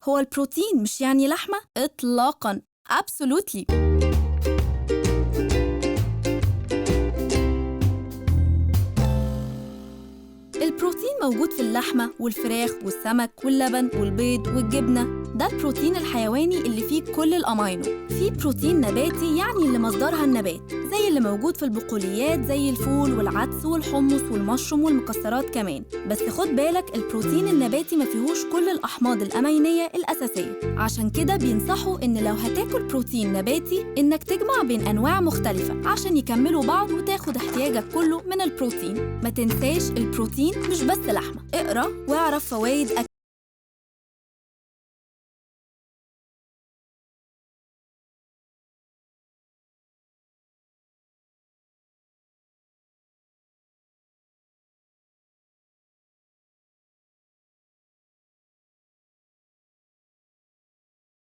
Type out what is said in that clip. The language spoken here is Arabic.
هو البروتين مش يعني لحمة؟ إطلاقاً. Absolutely. البروتين موجود في اللحمة والفراخ والسمك واللبن والبيض والجبنة. ده البروتين الحيواني اللي فيه كل الأمينو. في بروتين نباتي يعني اللي مصدرها النبات، زي اللي موجود في البقوليات زي الفول والعدس والحمص والمشروم والمكسرات كمان. بس خد بالك البروتين النباتي ما فيهوش كل الأحماض الأمينية الأساسية، عشان كده بينصحوا إن لو هتاكل بروتين نباتي إنك تجمع بين أنواع مختلفة عشان يكملوا بعض وتاخد احتياجك كله من البروتين. ما تنساش البروتين مش بس لحمة. اقرأ واعرف فوائد